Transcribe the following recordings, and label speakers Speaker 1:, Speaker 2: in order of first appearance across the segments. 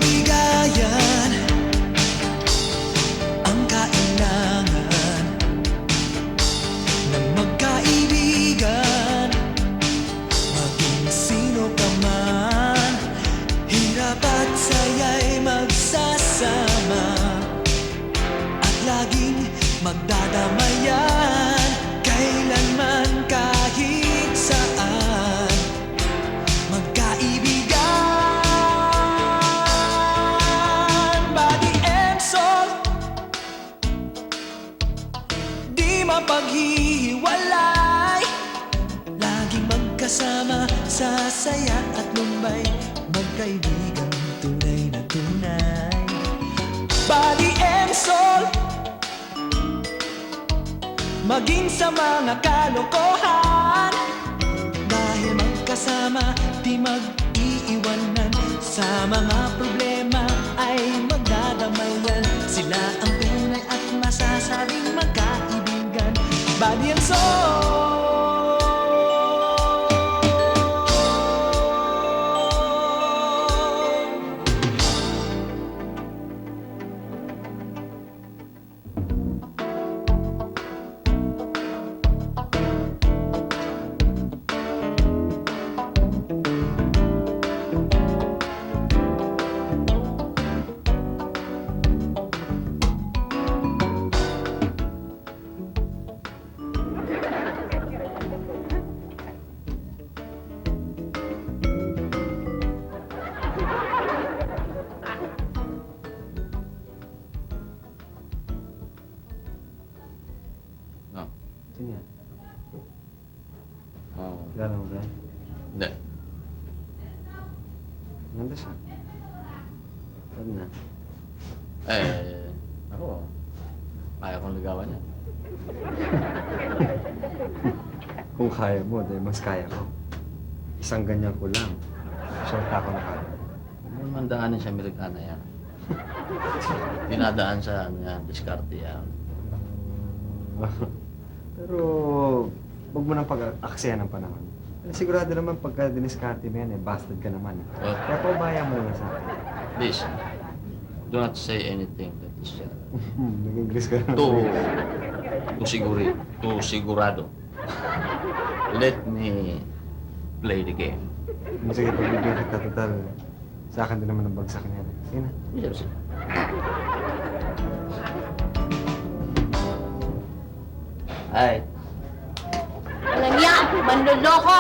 Speaker 1: Pagbibigayan ang kailangan ng magkaibigan, maging sino ka man. Hirap at saya'y magsasama at laging magdadamayan, kailanman kahit saan. Magkaibigan, body and soul, di mapaghihiwalay, laging magkasama sa saya at lumbay, magkaibigan tunay na tunay. Body and soul, maging sa mga kalokohan, dahil magkasama di mag-iiwanan, sa mga problema ay magdadamayan, sila ang tunay at masasabing magkaibigan. Body and soul.
Speaker 2: No.
Speaker 3: Sino yan?
Speaker 2: Oh.
Speaker 3: Kilala mo ba yan?
Speaker 2: Hindi.
Speaker 3: Nanda siya. Saan na?
Speaker 2: Ako. Kaya kong ligawan yan.
Speaker 3: Kung kaya mo, dahil mas kaya ko. Isang ganyan ko lang. Short ako na kaya.
Speaker 2: Hindi naman daanin sa Amerikana yan. Dinadaan sa diskarte yan.
Speaker 3: Pero, huwag mo nang pag-aksaya ng panahon. Sigurado naman pagka diniskarte mo yan, bastard ka naman.
Speaker 2: Well,
Speaker 3: Kaya paubaya mo lang sa akin.
Speaker 2: please, do not say anything that is
Speaker 3: Nag-English ka naman.
Speaker 2: too sigurado. Let me play the game.
Speaker 3: Sige, pagbibigyan kita total. Sa akin din naman ang bagsak niya. Sige na.
Speaker 2: Yes. Ay,
Speaker 4: Walang yan! Manloloko!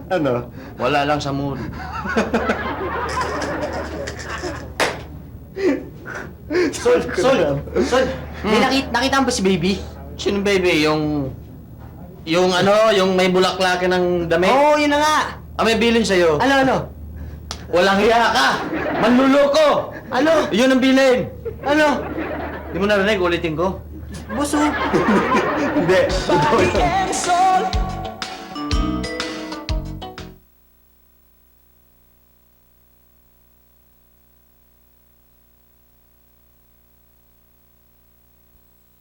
Speaker 3: Ano?
Speaker 2: wala lang sa mood.
Speaker 5: Sol! May nakita mo ba si Baby?
Speaker 2: Sino baby? Yung may bulaklakin ng damit?
Speaker 5: Oo, yun na nga!
Speaker 2: May bilin sa'yo.
Speaker 5: Ano?
Speaker 2: Walang hiya ka! Manluloko!
Speaker 5: Ano?
Speaker 2: Yun ang bilin!
Speaker 5: Ano?
Speaker 2: Di mo narinig, ulitin ko.
Speaker 5: Buso!
Speaker 3: Hindi.
Speaker 1: Body and soul.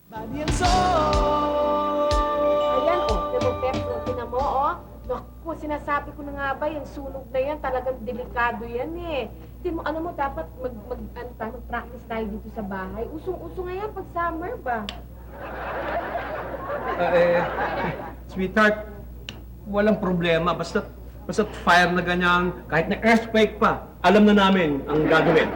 Speaker 1: Body and soul.
Speaker 4: Ayan, Pepso, tinan mo, Naku, sinasabi ko na nga ba, yung sunog na yan, talagang delikado yan eh. Mo, dapat mag-practice tayo dito sa bahay. Usong-uso nga yan pag summer ba?
Speaker 6: Sweetheart, walang problema. Basta fire na ganyan, kahit na earthquake pa, alam na namin ang gagawin.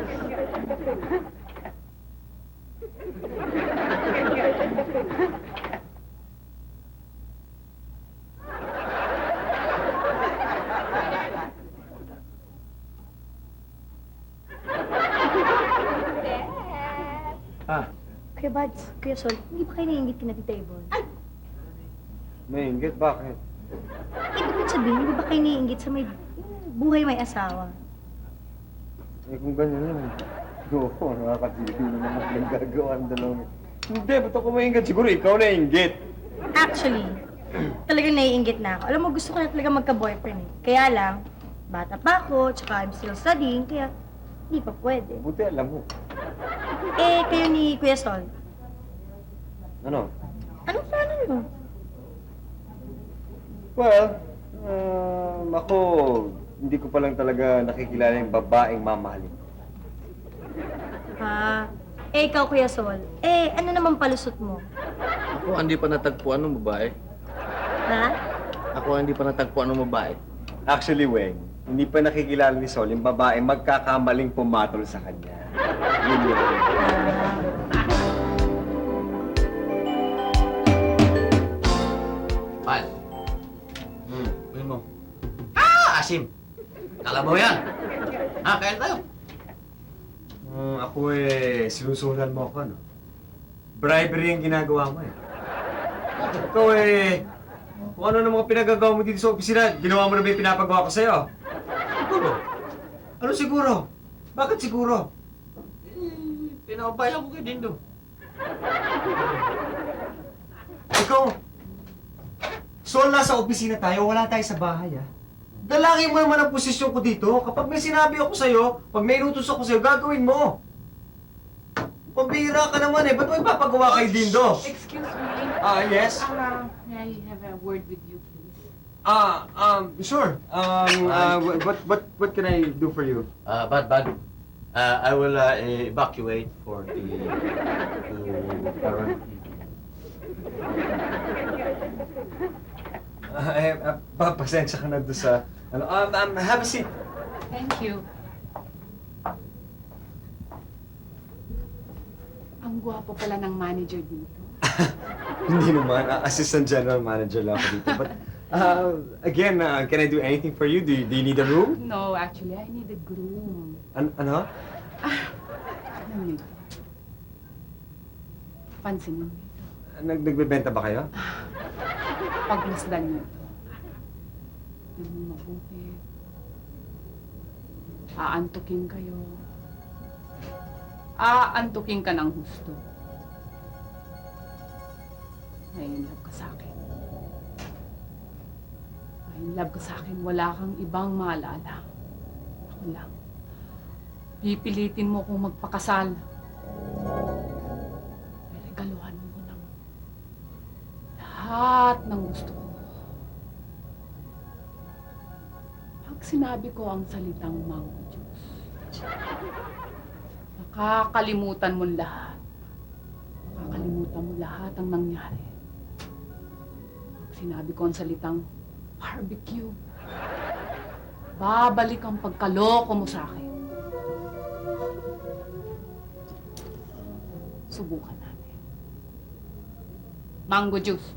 Speaker 7: Kuya Bads, Kuya Sol, hindi ba kayo naiingit kina Tita Yvonne?
Speaker 3: May inggit, bakit?
Speaker 7: Ibig mo sabihin, hindi ba kayo naiingit sa may buhay may asawa?
Speaker 3: Kung ganyan yun, Oo, nakakatili naman ang gagawa ng dalawang. Hindi, ba't ako maingit? Siguro ikaw na inggit.
Speaker 7: Actually, talagang naiinggit na ako. Alam mo, gusto ko na talaga magka-boyfriend eh. Kaya lang, bata pa ako, tsaka I'm still studying, kaya hindi pa pwede.
Speaker 3: Buti alam mo.
Speaker 7: Eh, kayo ni Kuya Sol,
Speaker 3: Ano?
Speaker 7: anong plano niyo?
Speaker 3: Well, ako, hindi ko pa lang talaga nakikilala yung babaeng mamahalin.
Speaker 7: Ah, eh, ikaw, Kuya Sol, eh, ano naman palusot mo?
Speaker 2: Ako hindi pa natagpuan ng babae.
Speaker 7: Ha?
Speaker 2: Ako hindi pa natagpuan ng babae.
Speaker 3: Actually, Weng, hindi pa nakikilala ni Sol yung babaeng magkakamaling pumatol sa kanya. Yun yun.
Speaker 2: Pal. Kunin mo. Asim! Kalabaw yan! Kain tayo.
Speaker 3: Ako sinusulan mo ako, no? Bribery ang ginagawa mo, eh. Ikaw, kung ano na mga pinagagawa mo dito sa opisina, ginawa mo na ba yung pinapagawa ko sa'yo? Siguro. Ano siguro? Bakit siguro?
Speaker 2: Pinapabaya ko kay Dindo.
Speaker 3: Ikaw, Sol, nasa opisina tayo, wala tayo sa bahay, ah. Dalangin mo naman ang posisyon ko dito. Kapag may sinabi ako sa'yo, pag may inutos ako sa'yo, gagawin mo. Pambihira ka naman eh. Ba't mo ipapagawa kay Dindo?
Speaker 4: Excuse me.
Speaker 3: Yes?
Speaker 4: May I have a word with you, please?
Speaker 3: Sure. What can I do for you?
Speaker 2: Bad. I will evacuate for the current.
Speaker 3: Pasensya ka na doon sa... have a seat.
Speaker 8: Thank you. Ang gwapo pala ng manager dito.
Speaker 3: Hindi naman. Assistant General Manager lang ako dito. But, again, can I do anything for you? Do you need a room?
Speaker 8: No, actually, I need a groom.
Speaker 3: Ano?
Speaker 8: Alam niyo ito. Pansin niyo ito.
Speaker 3: Nagbebenta ba kayo?
Speaker 8: Pagmasdan niyo ito. Yung mabuti. Aantukin kayo. Aantukin ka ng husto. May in love ka sa akin. May in love ka sa akin. Wala kang ibang maalala. Ako lang. Pipilitin mo kung magpakasal. Regaluhan mo ng lahat ng gusto ko. Pag sinabi ko ang salitang mango juice, makakalimutan mo lahat. Makakalimutan mo lahat ang nangyari. Pag sinabi ko ang salitang barbecue, babalik ang pagkaloko mo sa akin. Subukan natin. Mango juice.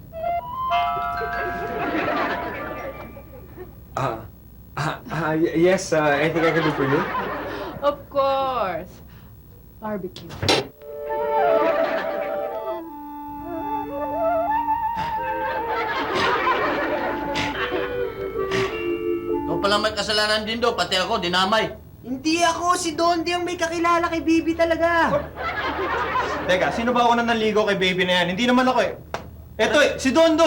Speaker 3: Yes, anything I can do for you?
Speaker 8: Of course. Barbecue.
Speaker 2: Ikaw pala may kasalanan, Dindo. Pati ako, dinamay.
Speaker 5: Hindi ako, si Dondi ang may kakilala kay Bibi talaga.
Speaker 6: Teka, sino ba ako na naligaw kay baby na yan? Hindi naman ako eh. Eto si Don.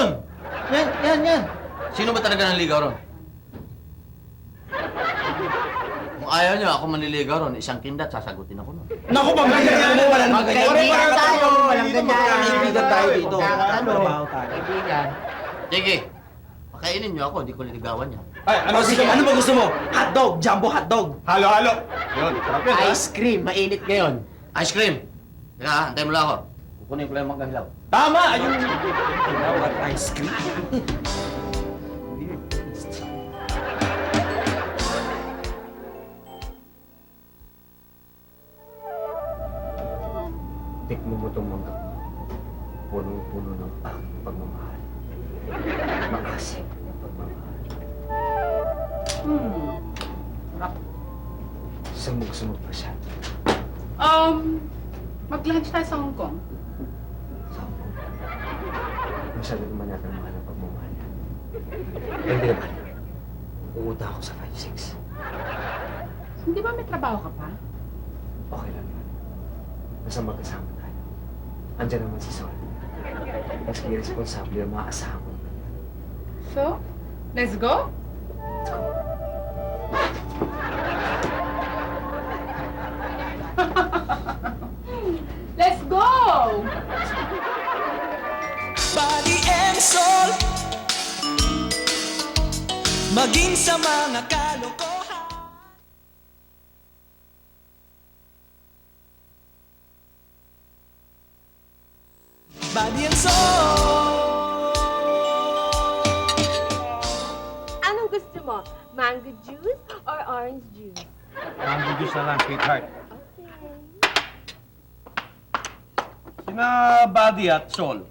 Speaker 2: Yan. Sino ba talaga nanligaw ron? Kung ayaw niyo, ako manliligaw ron. Isang kindat, sasagutin ako nun.
Speaker 6: Naku, pagkakailan mo, walang
Speaker 5: Kaibigan tayo, walang ganyan.
Speaker 2: Kaibigan tayo dito.
Speaker 5: Ano?
Speaker 2: Sige, pakainin niyo ako. Di ko liligawan niya.
Speaker 6: Ay, ano ba gusto mo?
Speaker 5: Hotdog, jumbo hotdog.
Speaker 6: Halo-halo. Yun, sarap yun, ha?
Speaker 5: Ice cream, mainit ngayon.
Speaker 2: Ice cream! Teka, antay mo lang ako. Kukunin ko lang yung manggahilaw.
Speaker 6: Tama! Ayun!
Speaker 5: What ice cream?
Speaker 3: Tikmo mo itong mangga. Punong-puno ng aking pagmamahal. Maasim ang pagmamahal.
Speaker 8: Sarap.
Speaker 3: Sumug-sumug pa siya.
Speaker 8: Mag-lunch tayo sa Hong Kong.
Speaker 3: Masyado naman natin mahal ang pagmamahal niya. Hindi naman. Uutang ako sa 5-6.
Speaker 8: Hindi ba may trabaho ka pa?
Speaker 3: Okay lang yun. Basta magkasama tayo. Andiyan naman si Sol. Mas responsable ang mga asahan ko.
Speaker 8: So, let's go? Let's go!
Speaker 1: Body and soul. Maging sa mga kalokohan. Body and soul.
Speaker 4: Anong gusto mo? Mango juice or orange juice?
Speaker 6: Mango juice na lang, sweetheart.
Speaker 4: Okay.
Speaker 6: Sina Buddy at Sol.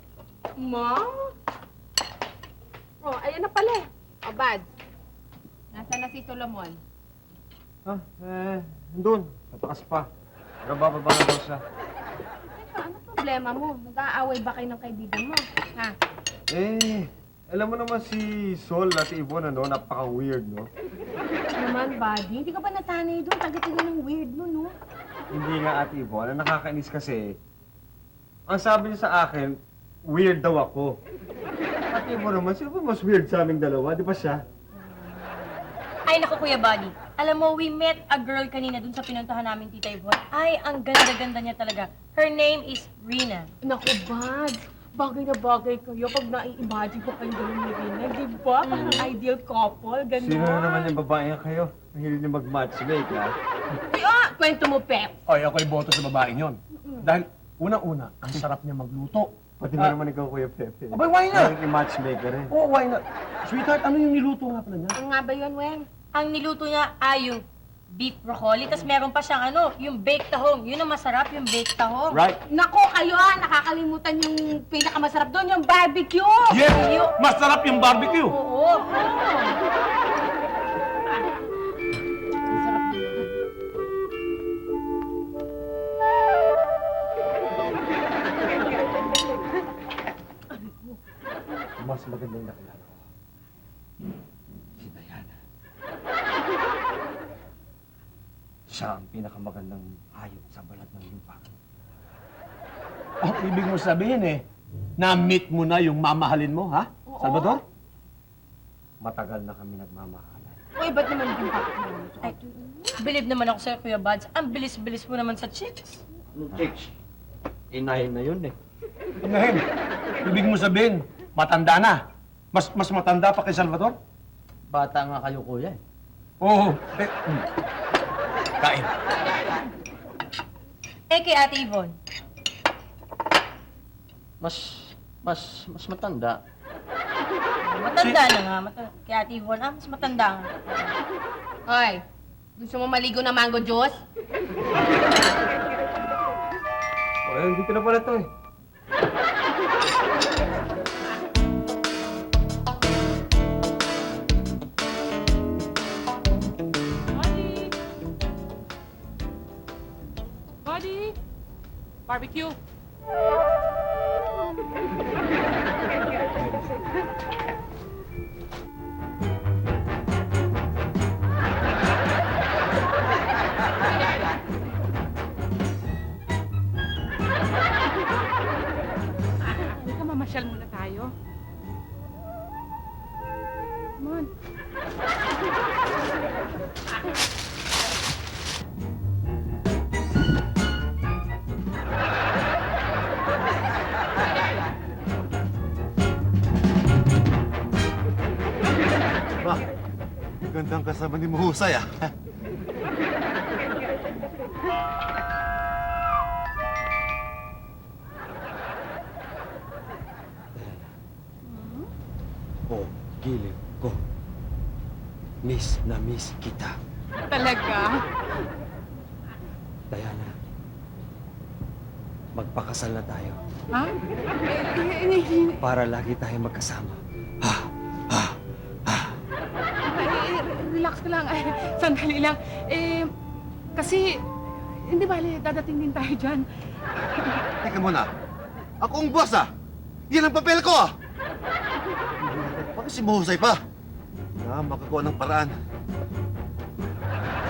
Speaker 4: Ma? Oh, ayan na pala. O, Bad. Nasaan na si Solomon?
Speaker 3: Nandun. Patakas pa. Nabababa na daw siya.
Speaker 4: Teka, ano problema mo? Nag-aaway ba kayo ng kaibigan mo? Ha?
Speaker 3: Alam mo naman si Sol at Yvonne, ano? Napaka-weird, no?
Speaker 4: Naman, Buddy. Hindi ka ba nasanay doon? Taga-taga ng weird mo, no?
Speaker 3: Hindi nga, Ate Yvonne. Ang nakakainis kasi, ang sabi niya sa akin, weird daw ako. Ate Yvonne naman, sino ba mas weird sa aming dalawa? Di ba siya?
Speaker 7: Ay, naku, Kuya Buddy. Alam mo, we met a girl kanina dun sa pinuntahan namin, Tita Yvonne. Ay, ang ganda-ganda niya talaga. Her name is Rina.
Speaker 4: Naku, Bad. Bagay na bagay kayo pag nai-imagine ko kayong gano'n ni Rina. Di ba? Parang ideal couple, gano'n.
Speaker 3: Sino na naman yung babae nga kayo? Mahilig niyo mag-matchmake, ha?
Speaker 4: Ay, kwento mo, Pep.
Speaker 6: Ay, ako'y boto sa babaeng yon. Dahil, unang-una, ang sarap niya magluto.
Speaker 3: Pati ba naman ikaw, Kuya Pepe?
Speaker 6: Abay, why not?
Speaker 3: Parang i-matchmake ka rin.
Speaker 6: Oh, why not? Sweetheart, ano yung niluto nga pala niya?
Speaker 4: Ano nga ba yun, Weng?
Speaker 7: Ang niluto niya ay yung beef broccoli, tapos meron pa siyang ano, yung baked tahong. Yun ang masarap, yung baked tahong.
Speaker 3: Right?
Speaker 4: Nako, kayo nakakalimutan yung pinakamasarap doon, yung barbecue!
Speaker 6: Yes!
Speaker 7: Iyo.
Speaker 6: Masarap yung barbecue!
Speaker 7: Oo.
Speaker 3: Mas magandang nakilala ko. Si Diana. Siya ang pinakamagandang hayop sa balat ng lupa.
Speaker 6: Oh, ibig mo sabihin na-meet mo na yung mamahalin mo, ha? Salvador?
Speaker 3: Matagal na kami nagmamahalan.
Speaker 4: Uy, ba't naman yung bakit mo?
Speaker 7: Ay, believe naman ako sa'yo, Kuya Buds. Ang bilis-bilis mo naman sa chicks.
Speaker 3: Chicks, inahin na yun eh.
Speaker 6: Ngayon, ibig mo sabihin, matanda na. Mas matanda pa kay Salvador?
Speaker 2: Bata nga kayo, kuya.
Speaker 6: Oo. Kain.
Speaker 7: Kay Ate Yvonne.
Speaker 2: Mas matanda.
Speaker 7: Matanda na nga. Kay Ate Yvonne, mas matanda nga.
Speaker 4: Hoy, gusto mo maligo na mango juice?
Speaker 3: Dito na pala to eh.
Speaker 8: Buddy! Barbecue! Halika, mamasyal muna tayo. Come on.
Speaker 9: Ba, gandang kasama ni Mahusay ah.
Speaker 3: Oh, gilid ko. Miss na miss kita.
Speaker 8: Talaga?
Speaker 3: Diana, magpakasal na tayo
Speaker 8: Ha?
Speaker 3: para lagi tayo magkasama.
Speaker 8: Relax ka lang. Sandali lang. Kasi, hindi bale, dadating din tayo dyan.
Speaker 9: Teka muna, ako ang boss ah. Yan ang papel ko ah. Bakit si Mahusay pa? Makagawa ng paraan.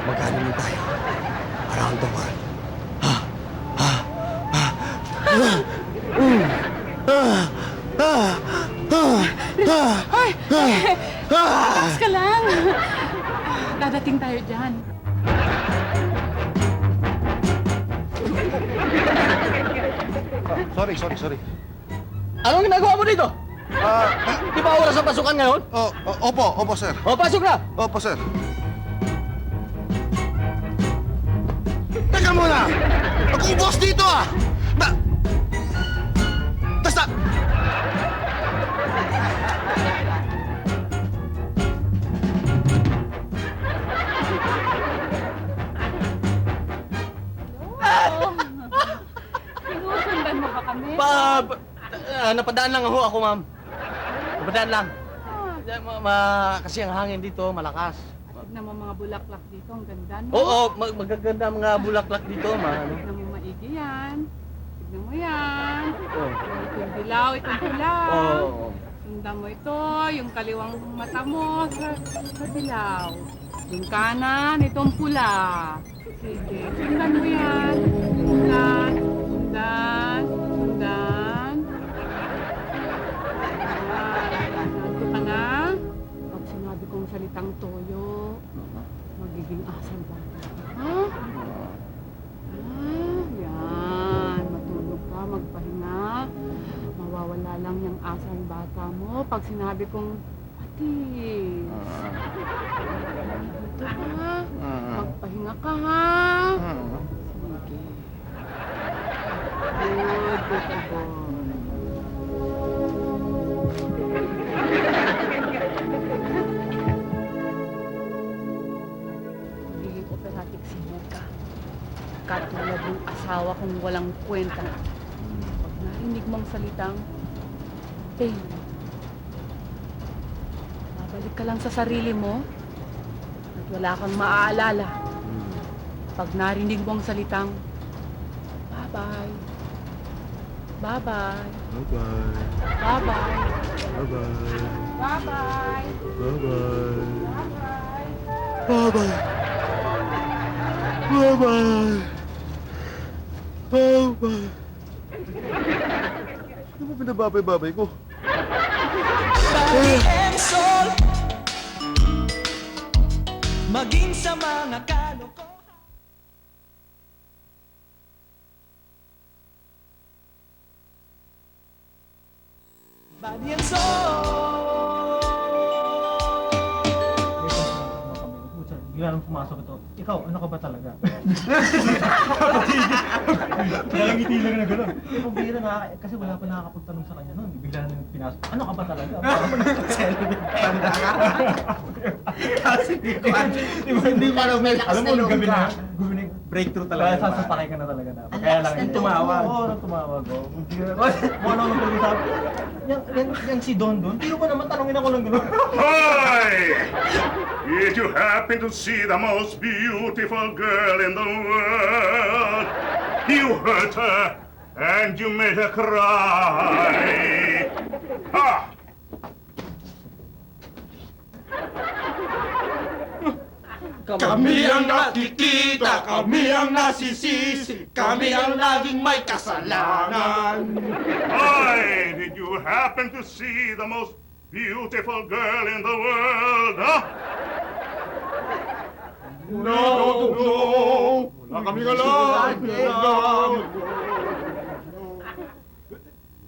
Speaker 3: Mag-honeymoon tayo. Around the world.
Speaker 8: Relax ka lang. Dadating tayo dyan.
Speaker 9: Sorry.
Speaker 5: Anong ginagawa mo dito? Di ba oras ang pasukan ngayon?
Speaker 9: Opo, sir.
Speaker 5: O, pasok na!
Speaker 9: Opo, sir. Teka muna! Akong boss dito ah! Basta!
Speaker 8: Sinusundan mo ba kami?
Speaker 5: Napadaan lang ako, ma'am. Napadaan lang. Kasi ang hangin dito, malakas.
Speaker 8: Tignan mo mga bulaklak dito. Ang ganda, no?
Speaker 5: Oo, magaganda ang mga bulaklak dito, ma'am.
Speaker 8: Tignan mo maigi yan. Tignan mo yan.
Speaker 5: Oo.
Speaker 8: Itong dilaw, itong pula.
Speaker 5: Oo.
Speaker 8: Sundan mo ito, yung kaliwang mata mo sa dilaw. Yung kanan, itong pula. Sige, sundan mo yan. Sundan. Nandito ka na. Pag sinabi kong salitang toyo, magiging asal ba? Ha? Yan. Matulog ka, magpahinga. Mawawala lang yung asal bata mo pag sinabi kong pati. Dito ka. Magpahinga ka, ha? Sige. Good boy. Magiging operatic singer ka. Katulad ng asawa kong walang kwenta. Pag narinig mong salitang pain, babalik ka lang sa sarili mo at wala kang maaalala. Pag narinig mong salitang bye-bye, bye-bye, bye-bye, bye-bye, bye-bye.
Speaker 9: Ano ba pinababay-babay ko?
Speaker 1: Body and soul. Maging sa mga kalokohan. Body and soul.
Speaker 6: Bigla nang pumasok ito. Ikaw, ano ka ba talaga? Nakangiti lang na gano'n. Eh, pabira na, kasi wala pa nakakapagtanong sa kanya noon. Bigla nang pinasok. Ano ka ba talaga? Parang mo nag-celebrate. Kasi hindi pa alam mo, nung gabi na, breakthrough talaga. Kaya sasapakay ka na talaga na. Kaya lang, yung tumawag. Oo, nung tumawag. Kung ano nung pag-usabi. Yung si Don, pero ba naman tanongin ako ng gano'n?
Speaker 10: Hi! Did you happen to see the most beautiful girl in the world? You hurt her and you made her cry. Ha!
Speaker 5: Kami ang nakikita, kami ang nasisisi, kami ang laging may kasalanan.
Speaker 10: Hi! Did you happen to see the most beautiful girl in the world? Huh?
Speaker 9: No! Wala kami alam!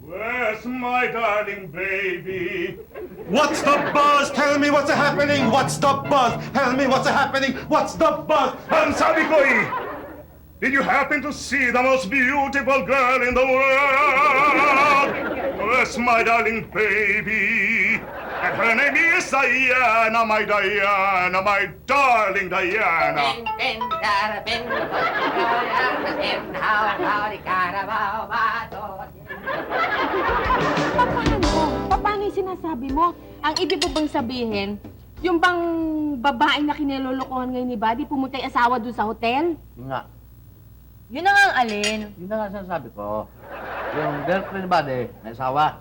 Speaker 10: Where's my darling baby?
Speaker 9: What's the buzz? Tell me what's happening! What's the buzz? Tell me what's happening! What's the buzz?
Speaker 10: Ang sabi ko eh, did you happen to see the most beautiful girl in the world? Where's my darling baby? And her name is Diana, my Diana, my darling Diana.
Speaker 4: Paano yung sinasabi mo? Ang ibig mo bang sabihin, yung bang babaeng na kinilolokohan ngayon ni Buddy, pumunta yung asawa doon sa hotel?
Speaker 2: Yun nga.
Speaker 7: Yun na nga ang alin.
Speaker 2: Yun na nga sinasabi ko. Yung girlfriend ba may asawa?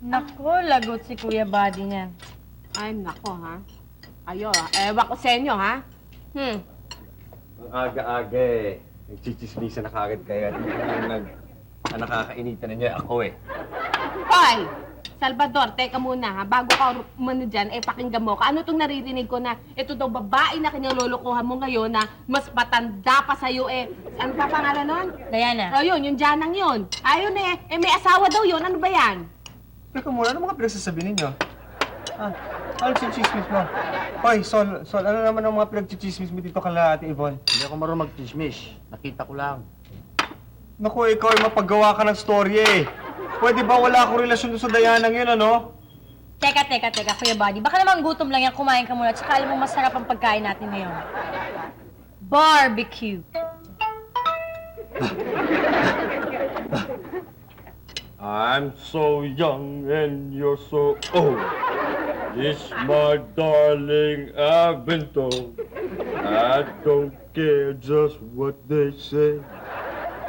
Speaker 7: Nako, lagot si Kuya Buddy niyan.
Speaker 4: Ay, nako, ha? Ayo, ewan ko sa inyo, ha?
Speaker 3: Ang aga-aga eh. Nagchichismisa na kagad kaya nag Ang nakakainitan ninyo ako eh.
Speaker 4: Hoy! Salvador, teka muna ha. Bago ka umano dyan, pakinggan mo ka. Ano itong naririnig ko na ito daw babae na kinalolokohan mo ngayon na mas matanda pa sa'yo ano pa pangalan nun?
Speaker 7: Diana.
Speaker 4: O yun, yung Janang yun. Ayun may asawa daw yun. Ano ba yan?
Speaker 6: Teka muna, ano mga pinagsasabi ninyo? Ano chismis mo? Hoy, Sol, ano naman ang mga pinagchichismis mo dito kala Ate Yvonne?
Speaker 5: Hindi ako marunong mag-chismis. Nakita ko lang.
Speaker 6: Naku, ikaw ay mapaggawa ka ng story eh. Pwede ba wala akong relasyon doon sa Dayanang yun, ano?
Speaker 7: Teka, Kuya Buddy. Baka naman gutom lang yan, kumain ka muna. Tsaka alam mo, masarap ang pagkain natin ngayon. Barbecue.
Speaker 11: I'm so young and you're so old. It's my darling, I've been told. I don't care just what they say.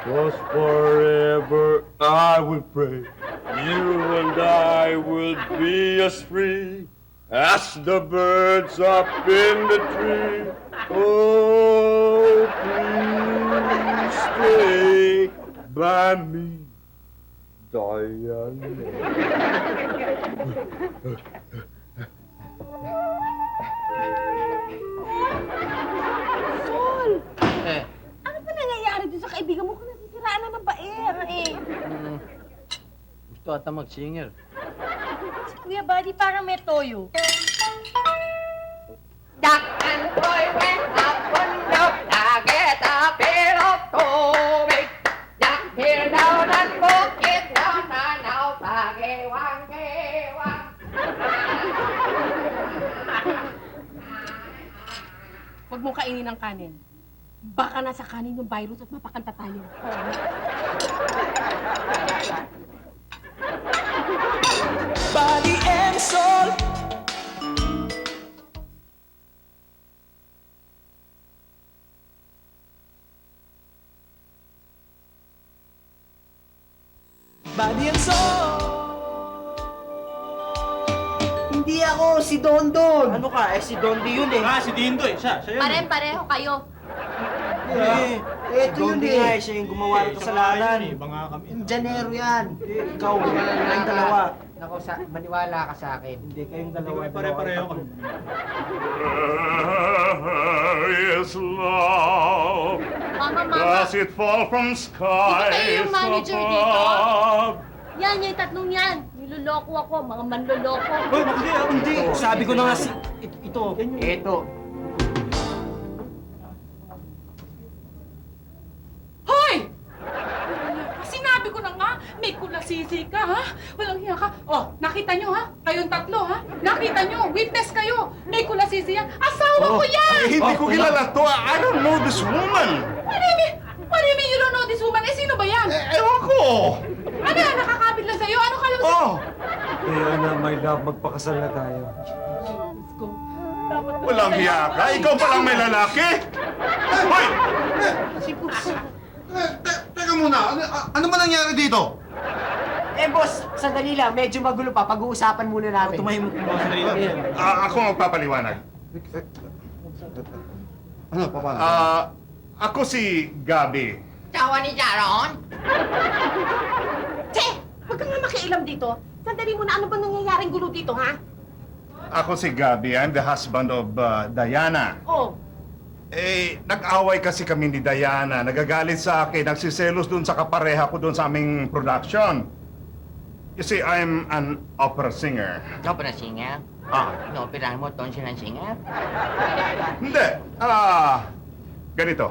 Speaker 11: 'Cause forever I will pray. You and I will be as free as the birds up in the tree. Oh, please stay by me, Diana.
Speaker 4: Sol!
Speaker 5: Eh,
Speaker 4: Ano ba nangyayari dun sa kaibigan mo kung nasisiraan na ng baer
Speaker 5: gusto ata mag-singer.
Speaker 7: Si Kuya Buddy parang may toyo.
Speaker 4: Duck and boy went up on up, nakita pero tubig. Duck here down at bukit, down tanaw, pagiwang-giwang. Huwag mong kainin ng kanin. Baka nasa kanin yung virus at mapakanta tayo.
Speaker 1: Body and soul. Body and soul.
Speaker 6: Hindi ako, si Dondon!
Speaker 5: Ano ka? Si Dondi yun eh.
Speaker 6: Si Dindo eh, siya yun.
Speaker 4: Pare-pareho kayo.
Speaker 6: Ito yun eh.
Speaker 5: Siya yung gumawa ng kasalanan.
Speaker 6: Banga kami.
Speaker 5: Janero yan. Ikaw, kayong dalawa.
Speaker 12: Ako, maniwala ka sa akin.
Speaker 5: Hindi kayong dalawa.
Speaker 6: Pare-pareho kami.
Speaker 10: Where is love?
Speaker 4: Mama.
Speaker 10: Does it fall from skies
Speaker 4: kayo yung manager dito?
Speaker 10: above?
Speaker 4: Yan, yung tatlong yan. Niloloko ako, mga manloloko.
Speaker 5: Hindi. Sabi ko na nga ito.
Speaker 12: Ito.
Speaker 8: Hoy! Sinabi ko na nga, may kulasisi ka, ha? Walang hiya ka. Oh, nakita nyo, ha? Kayong tatlo, ha? Nakita nyo, witness kayo. May kulasisi yan. Asawa ko yan!
Speaker 10: Hindi ko kilala to. I don't know this woman.
Speaker 8: What do you mean you don't know this woman? Sino ba yan?
Speaker 10: Ewan ko.
Speaker 8: Ano yan? Nakakapit lang sa'yo? Ano kayo?
Speaker 10: Oh,
Speaker 3: Diana, my love, magpakasal na tayo.
Speaker 8: Let's go. Dapat na-
Speaker 10: walang hiya ka. Ikaw palang may lalaki. Hoy!
Speaker 9: Teka muna, ano ba nangyari dito?
Speaker 12: Boss, sandali lang. Medyo magulo pa. Pag-uusapan muna natin.
Speaker 5: Tumahimok mo sa sarili.
Speaker 10: Ako magpapaliwanag.
Speaker 9: Ano, paano?
Speaker 10: Ako si Gabi.
Speaker 4: Tawa ni Jaron? Che! Huwag kang nga makialam dito. Sandali muna, ano ba nangyayaring gulo dito, ha?
Speaker 10: Ako si Gabi. I'm the husband of Diana.
Speaker 4: Oh,
Speaker 10: Nag-away kasi kami ni Diana. Nagagalit sa akin. Nagsiselos dun sa kapareha ko dun sa aming production. You see, I'm an opera singer.
Speaker 12: Opera singer? Operahan mo, ton siya ng singer?
Speaker 10: Hindi. Ganito.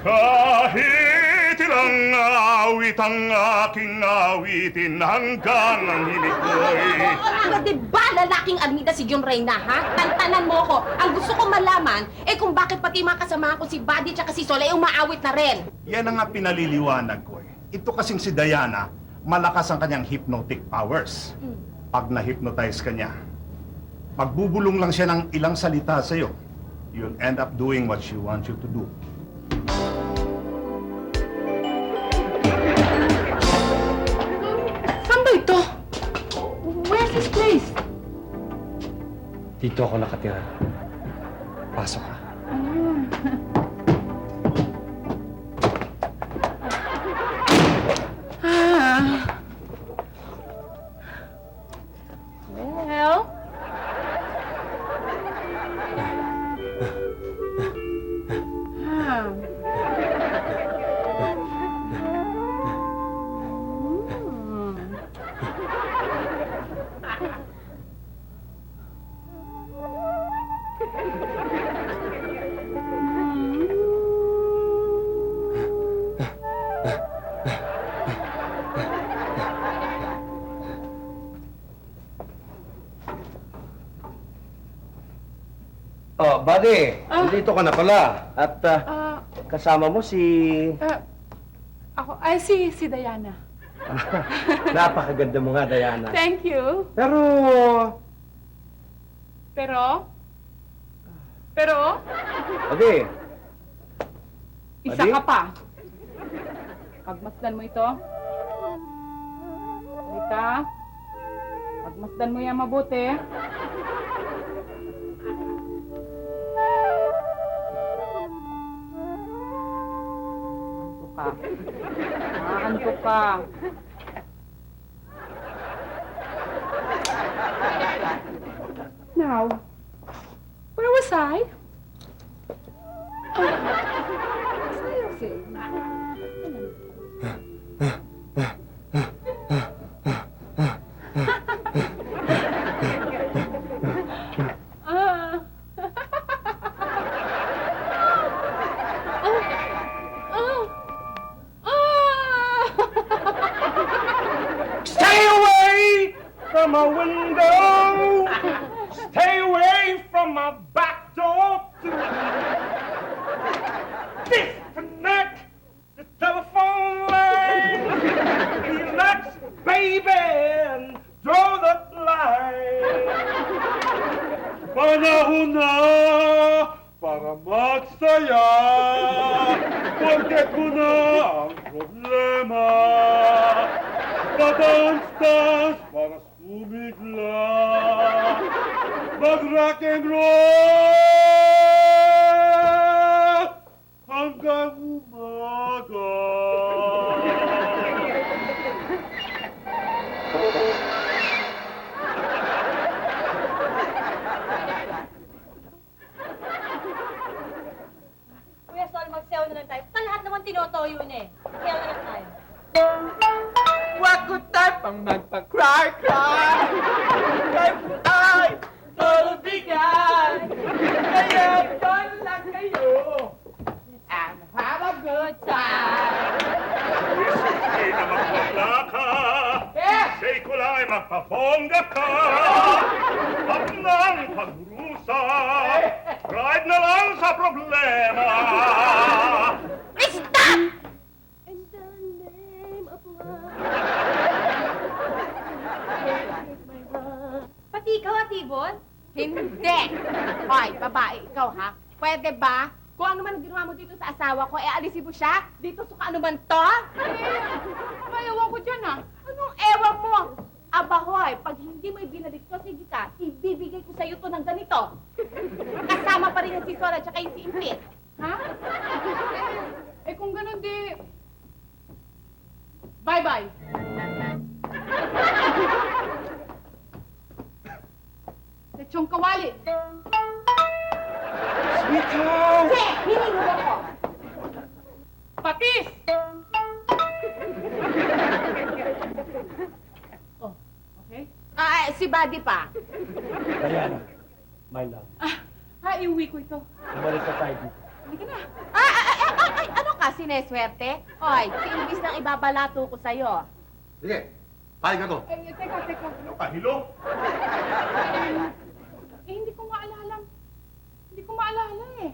Speaker 10: Kahit ilang awit ang aking awitin hanggang ang hilig ko'y...
Speaker 4: ano ba, diba lalaking Armida si John Reyna, ha? Tantanan mo ko. Ang gusto ko malaman, kung bakit pati mga kasama ko si Buddy at si Sol ay umaawit na rin.
Speaker 10: Yan ang nga pinaliliwanag ko eh. Ito kasing si Diana, malakas ang kanyang hypnotic powers. Pag na-hypnotize ka niya, magbubulong lang siya ng ilang salita sa'yo. You'll end up doing what she wants you to do.
Speaker 4: Saan ba ito? Where's this place?
Speaker 3: Dito ako nakatira. Pasok ka.
Speaker 5: Oh, buddy,
Speaker 8: Ah.
Speaker 5: nandito ka na pala. At kasama mo si...
Speaker 8: Ako, si Diana.
Speaker 5: Napakaganda mo nga, Diana.
Speaker 8: Thank you.
Speaker 5: Pero...
Speaker 8: Pero,
Speaker 5: Buddy,
Speaker 8: isa
Speaker 5: Adi?
Speaker 8: ka pa. Pagmasdan mo ito. Halika. Pagmasdan mo yan mabuti. Antok ka. Antok ka. Now, where was I?
Speaker 11: Stay away from my window. Stay away from my back door. Disconnect the telephone line. Relax, baby, and draw the line. Panahon na para magsaya. Forget mo na ang problema. Padance-dance para sumigla. Mag-rock and roll hanggang umaga.
Speaker 7: Kuya Sol, magsayaw na lang tayo. Basta lahat naman tinotoyo na eh. Sayaw na lang tayo.
Speaker 1: Wag ko tayo pang magpa-cry-cry. Kahit ay tulubigan. Kaya doon lang kayo. And have a good time.
Speaker 10: Say na magpapla ka.
Speaker 1: Yes!
Speaker 10: Say ko lang ay magpapongga ka. At nang pagrusa. Ride na lang sa problema.
Speaker 7: Stop! Pati ikaw, Atibon?
Speaker 4: Hindi! Hoy, babae, ikaw ha? Pwede ba? Kung ano man ang ginawa mo dito sa asawa ko, alisin mo siya? Dito sa ano man to?
Speaker 8: Ay, ewan ko dyan ah.
Speaker 4: Anong ewan mo? Aba, hoy, pag hindi mo ibinalik to, sige ka, ibibigay ko sa'yo to ng ganito. Kasama pa rin yung si Sora at yung si Impit.
Speaker 8: Ha? Eh kung ganun di... Bye-bye. Lechong kawali.
Speaker 11: Sweet home!
Speaker 4: Hindi! Hiningo ko!
Speaker 8: Patis! Oh, okay.
Speaker 4: Si Buddy pa.
Speaker 11: Diana, my love.
Speaker 8: Iuwi ko ito.
Speaker 11: Umalis na tayo dito.
Speaker 8: Halika na.
Speaker 4: Ano ka, sineswerte? Hoy, si Imbis nang ibabalato ko sa'yo.
Speaker 9: Sige, pahig ako.
Speaker 8: Teka.
Speaker 10: Ano ka, hilo?
Speaker 8: Hindi ko maalala. Hindi ko maalala eh.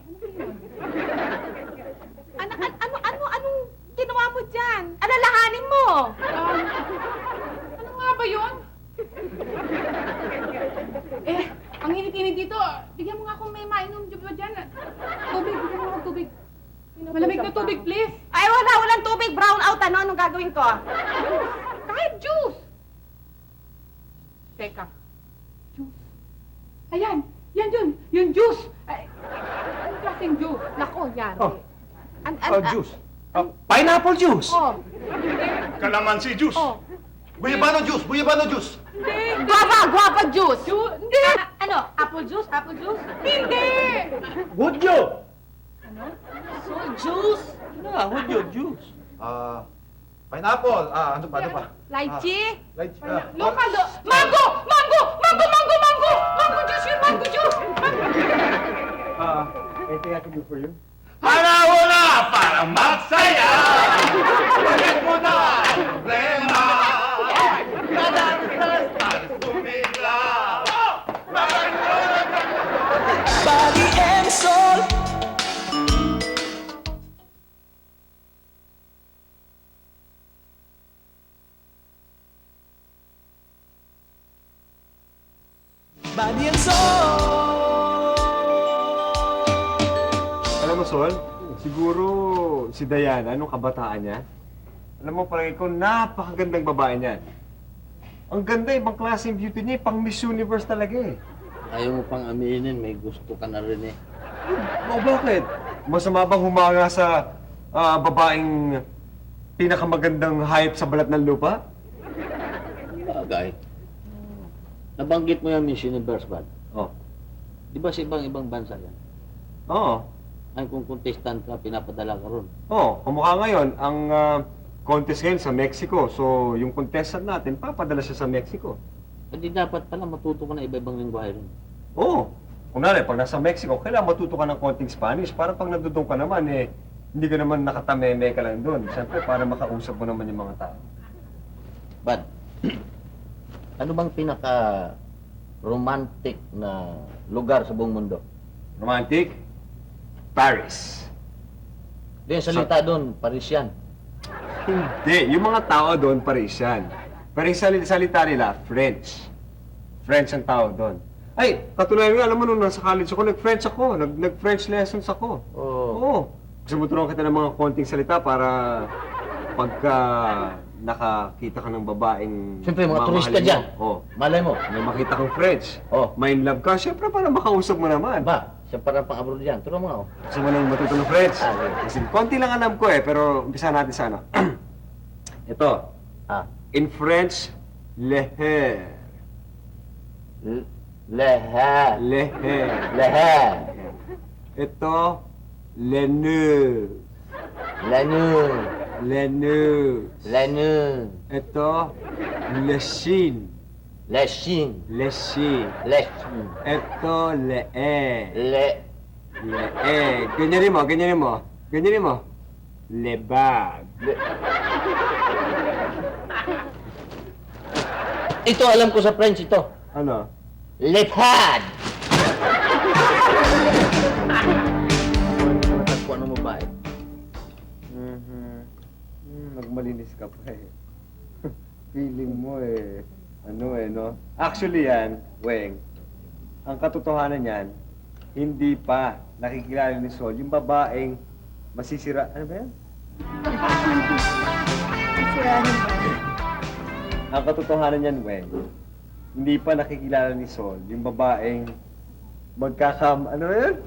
Speaker 8: Ano ba yun?
Speaker 4: Anong ginawa mo dyan? Alalahanin mo!
Speaker 8: Ano nga ba yun? Ang init-init dito. Bigyan mo nga akong may mainom dyan. Tubig, bigyan mo ako tubig. Malamig na tubig, please.
Speaker 4: Ay, walang tubig. Brown out, ano? Anong gagawin ko?
Speaker 8: Kahit juice. Teka. Juice. Ayan. Yan yun. Yung juice. Ay, anong klaseng juice?
Speaker 4: Nako, yan.
Speaker 11: Oh.
Speaker 5: juice. Pineapple juice.
Speaker 4: Oh.
Speaker 10: Kalamansi juice.
Speaker 4: Oh.
Speaker 9: Buyabano juice! Buyabano juice!
Speaker 8: Hindi.
Speaker 4: Guava juice.
Speaker 8: Hindi.
Speaker 7: Ano? Apple juice? Apple juice?
Speaker 8: Hindi.
Speaker 11: Hudyo!
Speaker 7: Soul juice?
Speaker 5: Ano nga, hudyo, juice.
Speaker 9: Pineapple! ano pa?
Speaker 4: Lychee.
Speaker 9: Lychee.
Speaker 8: Local. Mango! Mango! Mango! Mango! Mango! Mango juice yun! Mango juice!
Speaker 11: Anything I can do for you?
Speaker 10: Panahon na para magsaya. Bakit mo na ang problema? Kadalas tayo tumigla.
Speaker 1: Body and soul. Body and soul.
Speaker 3: Alam mo, Sol, siguro si Diana, nung kabataan niya, alam mo, parang ikaw, napakagandang babae niyan. Ang ganda, ibang klase yung beauty niya, pang Miss Universe talaga eh.
Speaker 2: Ayaw mo pang aminin, may gusto ka na rin eh.
Speaker 3: O bakit? Masama bang humanga sa babaeng pinakamagandang hayop sa balat ng lupa?
Speaker 2: Bagay. Nabanggit mo yung Miss Universe, Bad.
Speaker 3: Oh.
Speaker 2: Di ba sa ibang bansa yan?
Speaker 3: Oo.
Speaker 2: Ay kung contestant ka, pinapadala ka ron.
Speaker 3: Oo, kumukha ngayon, ang contest ngayon sa Mexico. So, yung contestant natin, papadala siya sa Mexico.
Speaker 2: Hindi dapat pala matuto ka na iba-ibang lingwahe ron.
Speaker 3: Oo. Kunwari, pag nasa Mexico, kailangan matuto ka ng konting Spanish. Para pag nandun ka naman, eh, hindi ka naman nakatameme ka lang doon. Siyempre, para makausap mo naman yung mga tao.
Speaker 2: Bad, ano bang pinaka-romantic na lugar sa buong mundo?
Speaker 3: Romantic? Paris.
Speaker 2: Yung salita doon, Parisian.
Speaker 3: Hindi. Yung mga tao doon, Parisian. Pero yung salita nila, French. French ang tao doon. Ay, katulad nga, alam mo nung nasa college ako, nag-French ako. Nag-French lessons ako. Oo. Gusto mo turuan kita ng mga konting salita para pagka nakakita ka ng babaeng
Speaker 2: Siyempre, mga turista dyan.
Speaker 3: Oh.
Speaker 2: Malay mo.
Speaker 3: May makita kang French.
Speaker 2: Oh.
Speaker 3: May in love ka. Siyempre, para makausap mo naman.
Speaker 2: Ba, siya parang pang-abroad dyan. Turo mo nga, oh.
Speaker 3: Gusto mo nang matuto ng French?
Speaker 2: Okay.
Speaker 3: Kasi konti lang alam ko eh, pero umpisa natin sa ano. Ito. In French, leher.
Speaker 2: Leher.
Speaker 3: Leher.
Speaker 2: Leher.
Speaker 3: Ito, leneux.
Speaker 2: Leneux.
Speaker 3: Leneux.
Speaker 2: Leneux.
Speaker 3: Ito, lechine.
Speaker 2: Lechine.
Speaker 3: Lechine.
Speaker 2: Lechine.
Speaker 3: Ito, lee.
Speaker 2: Le.
Speaker 3: Lee. Ganyanin mo, ganyanin mo. Ganyanin mo. Lebag.
Speaker 2: Ito, alam ko sa French ito.
Speaker 3: Ano?
Speaker 2: Lephad. Kung ano mo ba eh?
Speaker 3: Nagmalinis ka pa eh. Feeling mo eh. Ano eh, no? Actually yan, Weng, ang katotohanan yan, hindi pa nakikilala ni Sol yung babaeng masisira... Ano ba yan?
Speaker 7: Sirahin ba?
Speaker 3: Ang katotohanan yan, Weng, hindi pa nakikilala ni Sol yung babaeng Ano ba yan?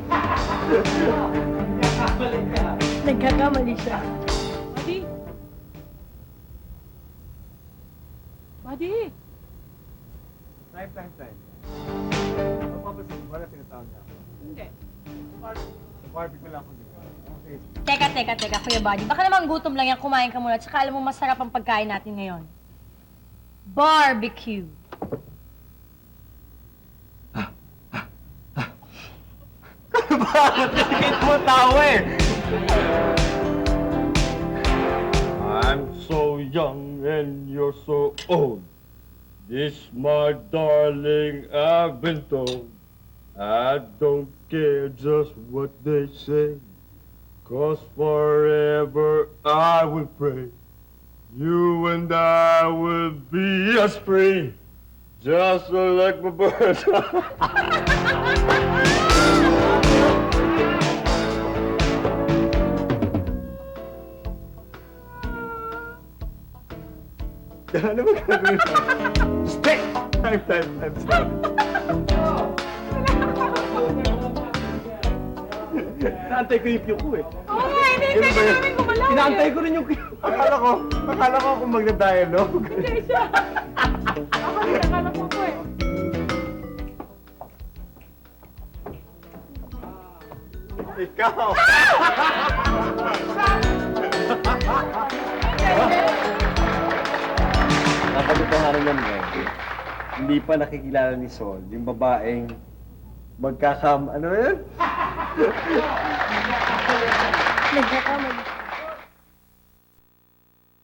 Speaker 7: Nagkakamali siya.
Speaker 8: Buddy? Buddy?
Speaker 3: Time. Papasin, wala tinatawag niya.
Speaker 8: Hindi.
Speaker 3: Barbie ko lang ako dito. Okay.
Speaker 7: Teka, Kuya Buddy. Baka naman gutom lang yan, kumain ka muna. Tsaka alam mo, masarap ang pagkain natin ngayon. Barbecue.
Speaker 3: Bakit? Sakit mo tawa eh!
Speaker 11: I'm so young and you're so old. This, my darling, I've been told. I don't care just what they say, 'cause forever I will pray. You and I will be as free, just like my bird.
Speaker 3: Ano ba gagawin mo? Stay! Time. Stop. Inaantay ko yung cue ko eh.
Speaker 8: Oo nga, hinihintay ka namin gumalaw eh.
Speaker 3: Inaantay ko rin yung cue. Akala ko kung magda-dialogue.
Speaker 8: Hindi siya. Ako rin, akala ko po eh.
Speaker 3: Ikaw! Nakatotohanan yan, Weng. Hindi pa nakikilala ni Sol yung babaeng Ano yun?
Speaker 7: Nagkakamali.